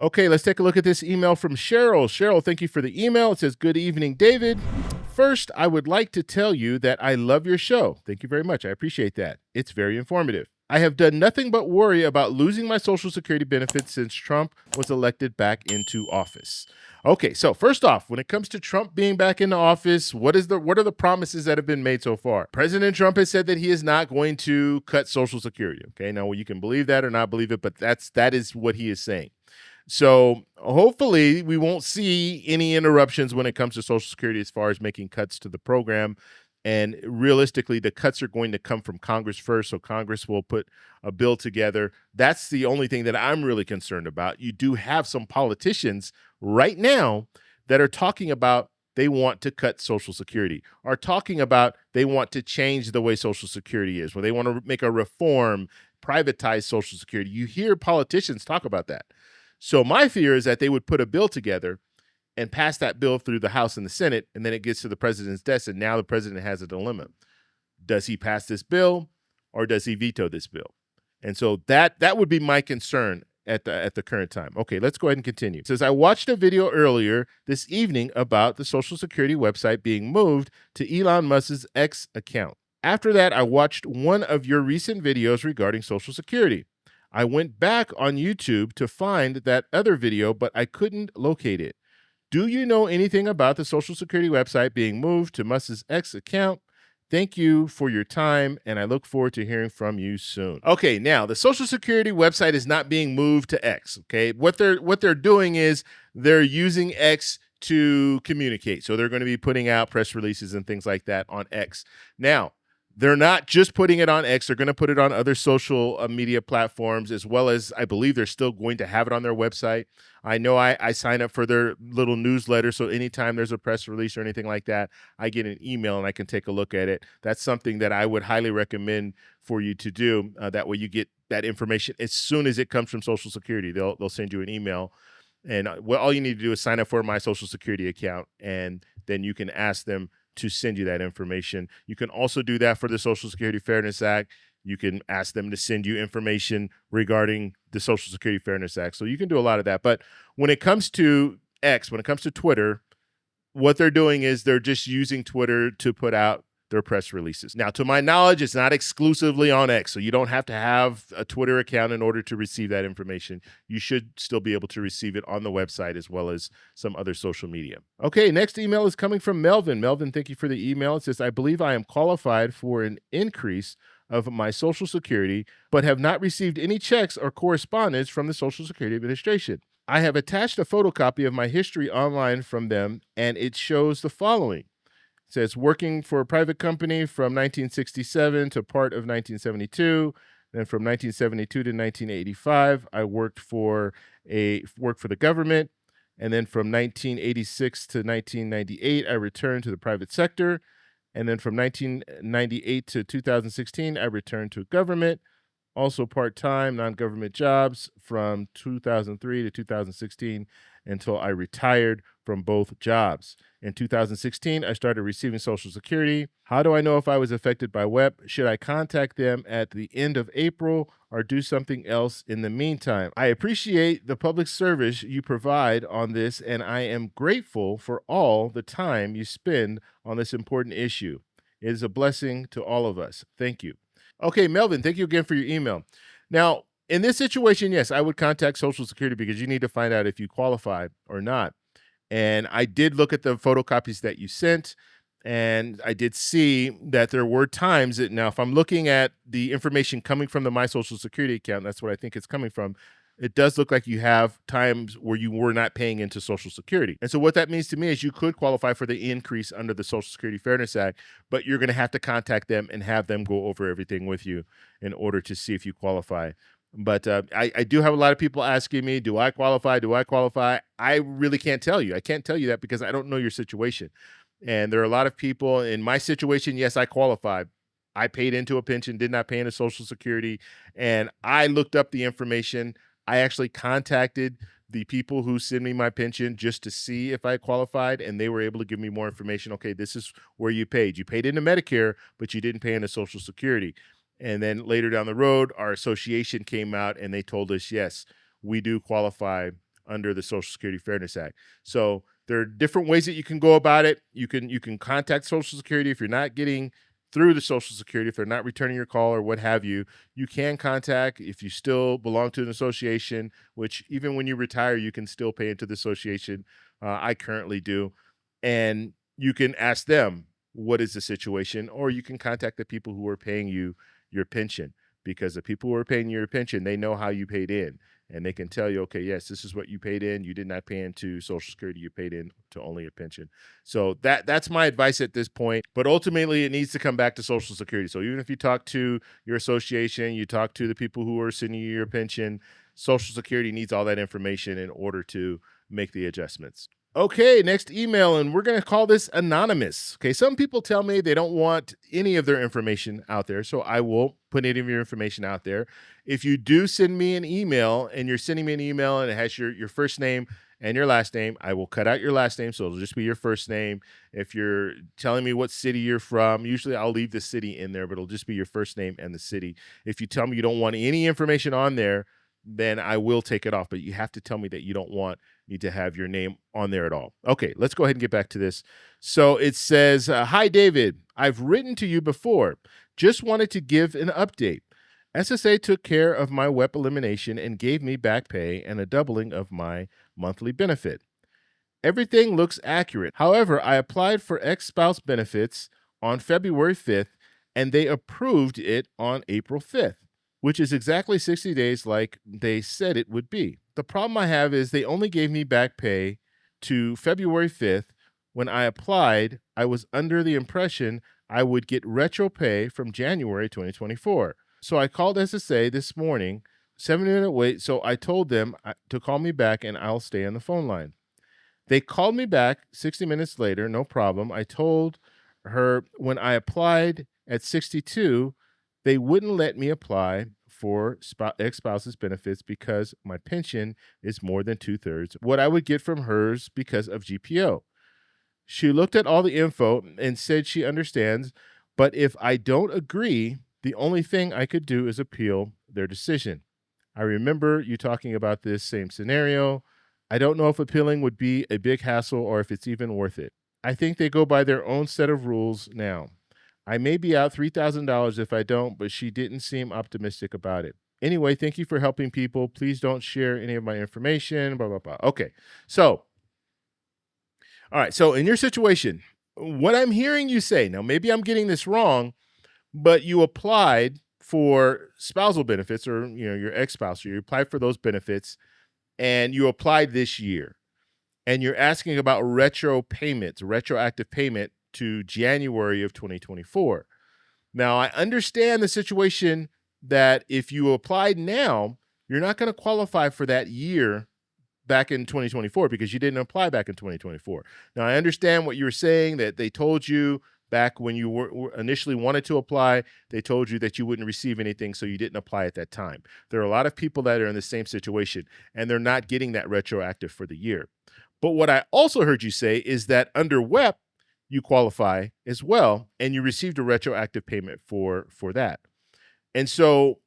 Okay, let's take a look at this email from Cheryl. Cheryl, thank you for the email. It says, "Good evening, David. First, I would like to tell you that I love your show. Thank you very much. I appreciate that. It's very informative. I have done nothing but worry about losing my Social Security benefits since Trump was elected back into office." Okay, so first off, when it comes to Trump being back in the office, what are the promises that have been made so far? President Trump has said that he is not going to cut Social Security. Okay, now you can believe that or not believe it, but that is what he is saying. So hopefully we won't see any interruptions when it comes to Social Security as far as making cuts to the program. And realistically, the cuts are going to come from Congress first. So Congress will put a bill together. That's the only thing that I'm really concerned about. You do have some politicians right now that are talking about they want to cut Social Security, are talking about they want to change the way Social Security is, where they want to make a reform, privatize Social Security. You hear politicians talk about that. So my fear is that they would put a bill together and pass that bill through the House and the Senate, and then it gets to the president's desk, and now the president has a dilemma. Does he pass this bill or does he veto this bill? And so that would be my concern at the current time. Okay, let's go ahead and continue. It says, "I watched a video earlier this evening about the Social Security website being moved to Elon Musk's X account. After that, I watched one of your recent videos regarding Social Security. I went back on YouTube to find that other video, but I couldn't locate it. Do you know anything about the Social Security website being moved to Musk's X account? Thank you for your time, and I look forward to hearing from you soon." Okay, now the Social Security website is not being moved to X. Okay, what they're doing is they're using X to communicate. So they're going to be putting out press releases and things like that on X. Now, they're not just putting it on X. They're going to put it on other social media platforms, as well as I believe they're still going to have it on their website. I know I sign up for their little newsletter, so anytime there's a press release or anything like that, I get an email and I can take a look at it. That's something that I would highly recommend for you to do. That way you get that information as soon as it comes from Social Security. They'll send you an email. And all you need to do is sign up for my Social Security account, and then you can ask them to send you that information. You can also do that for the Social Security Fairness Act. You can ask them to send you information regarding the Social Security Fairness Act. So you can do a lot of that. But when it comes to X, when it comes to Twitter, what they're doing is they're just using Twitter to put out their press releases. Now, to my knowledge, it's not exclusively on X, so you don't have to have a Twitter account in order to receive that information. You should still be able to receive it on the website as well as some other social media. Okay, next email is coming from Melvin. Melvin, thank you for the email. It says, "I believe I am qualified for an increase of my Social Security, but have not received any checks or correspondence from the Social Security Administration. I have attached a photocopy of my history online from them, and it shows the following. It says working for a private company from 1967 to part of 1972. Then from 1972 to 1985, I worked for the government. And then from 1986 to 1998, I returned to the private sector. And then from 1998 to 2016, I returned to government. Also part-time, non-government jobs from 2003 to 2016 until I retired from both jobs. In 2016, I started receiving Social Security. How do I know if I was affected by WEP? Should I contact them at the end of April or do something else in the meantime? I appreciate the public service you provide on this, and I am grateful for all the time you spend on this important issue. It is a blessing to all of us. Thank you." Okay, Melvin, thank you again for your email. Now, in this situation, yes, I would contact Social Security because you need to find out if you qualify or not. And I did look at the photocopies that you sent, and I did see that there were times that now, if I'm looking at the information coming from the My Social Security account, that's what I think it's coming from, it does look like you have times where you were not paying into Social Security. And so what that means to me is you could qualify for the increase under the Social Security Fairness Act, but you're going to have to contact them and have them go over everything with you in order to see if you qualify. But I do have a lot of people asking me, do I qualify? Do I qualify? I really can't tell you. I can't tell you that because I don't know your situation. And there are a lot of people in my situation. Yes, I qualified. I paid into a pension, did not pay into Social Security. And I looked up the information. I actually contacted the people who send me my pension just to see if I qualified, and they were able to give me more information. Okay, this is where you paid. You paid into Medicare, but you didn't pay into Social Security. And then later down the road, our association came out and they told us, yes, we do qualify under the Social Security Fairness Act. So there are different ways that you can go about it. You can contact Social Security if you're not getting through the Social Security, if they're not returning your call or what have you. You can contact if you still belong to an association, which even when you retire, you can still pay into the association. I currently do. And you can ask them, what is the situation? Or you can contact the people who are paying you your pension, because the people who are paying your pension, they know how you paid in. And they can tell you, okay, yes, this is what you paid in. You did not pay into Social Security. You paid in to only a pension. So that's my advice at this point. But ultimately, it needs to come back to Social Security. So even if you talk to your association, you talk to the people who are sending you your pension, Social Security needs all that information in order to make the adjustments. Okay, next email, and we're going to call this anonymous. Okay, some people tell me they don't want any of their information out there, so I will put any of your information out there. If you do send me an email, and you're sending me an email and it has your first name and your last name, I will cut out your last name, so it'll just be your first name. If you're telling me what city you're from, usually I'll leave the city in there, but it'll just be your first name and the city. If you tell me you don't want any information on there, then I will take it off, but you have to tell me that you don't want me to have your name on there at all. Okay, let's go ahead and get back to this. So it says, hi, David. I've written to you before. Just wanted to give an update. SSA took care of my WEP elimination and gave me back pay and a doubling of my monthly benefit. Everything looks accurate. However, I applied for ex-spouse benefits on February 5th, and they approved it on April 5th. Which is exactly 60 days like they said it would be. The problem I have is they only gave me back pay to February 5th. When I applied, I was under the impression I would get retro pay from January 2024. So I called SSA this morning, 7-minute wait, so I told them to call me back and I'll stay on the phone line. They called me back 60 minutes later, no problem. I told her when I applied at 62, they wouldn't let me apply for ex-spouse's benefits because my pension is more than 2/3 what I would get from hers because of GPO. She looked at all the info and said she understands, but if I don't agree, the only thing I could do is appeal their decision. I remember you talking about this same scenario. I don't know if appealing would be a big hassle or if it's even worth it. I think they go by their own set of rules now. I may be out $3,000 if I don't, but she didn't seem optimistic about it. Anyway, thank you for helping people. Please don't share any of my information, blah, blah, blah. Okay, so, all right, so in your situation, what I'm hearing you say, now maybe I'm getting this wrong, but you applied for spousal benefits or, your ex-spouse, you applied for those benefits, and you applied this year, and you're asking about retroactive payment to January of 2024. Now, I understand the situation that if you applied now, you're not going to qualify for that year back in 2024 because you didn't apply back in 2024. Now, I understand what you were saying, that they told you back when you were initially wanted to apply, they told you that you wouldn't receive anything, so you didn't apply at that time. There are a lot of people that are in the same situation, and they're not getting that retroactive for the year. But what I also heard you say is that under WEP, you qualify as well, and you received a retroactive payment for that. And so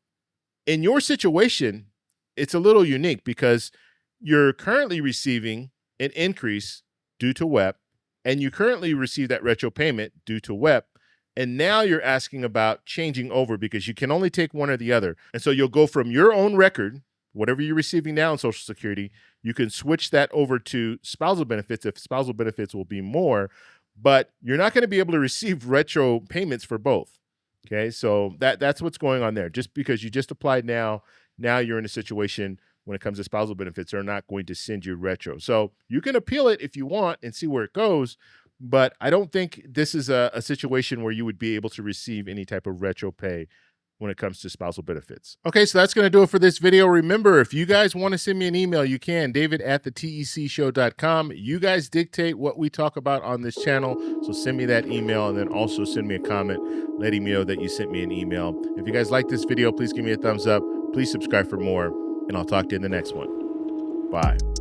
in your situation, it's a little unique because you're currently receiving an increase due to WEP, and you currently receive that retro payment due to WEP, and now you're asking about changing over because you can only take one or the other. And so you'll go from your own record, whatever you're receiving now in Social Security, you can switch that over to spousal benefits if spousal benefits will be more, but you're not going to be able to receive retro payments for both. Okay, so that's what's going on there. Just because you just applied now you're in a situation when it comes to spousal benefits, they're not going to send you retro. So you can appeal it if you want and see where it goes, but I don't think this is a situation where you would be able to receive any type of retro pay when it comes to spousal benefits. Okay, so that's going to do it for this video. Remember, if you guys want to send me an email, you can, david@thetecshow.com. You guys dictate what we talk about on this channel, so send me that email and then also send me a comment letting me know that you sent me an email. If you guys like this video, please give me a thumbs up. Please subscribe for more, and I'll talk to you in the next one. Bye.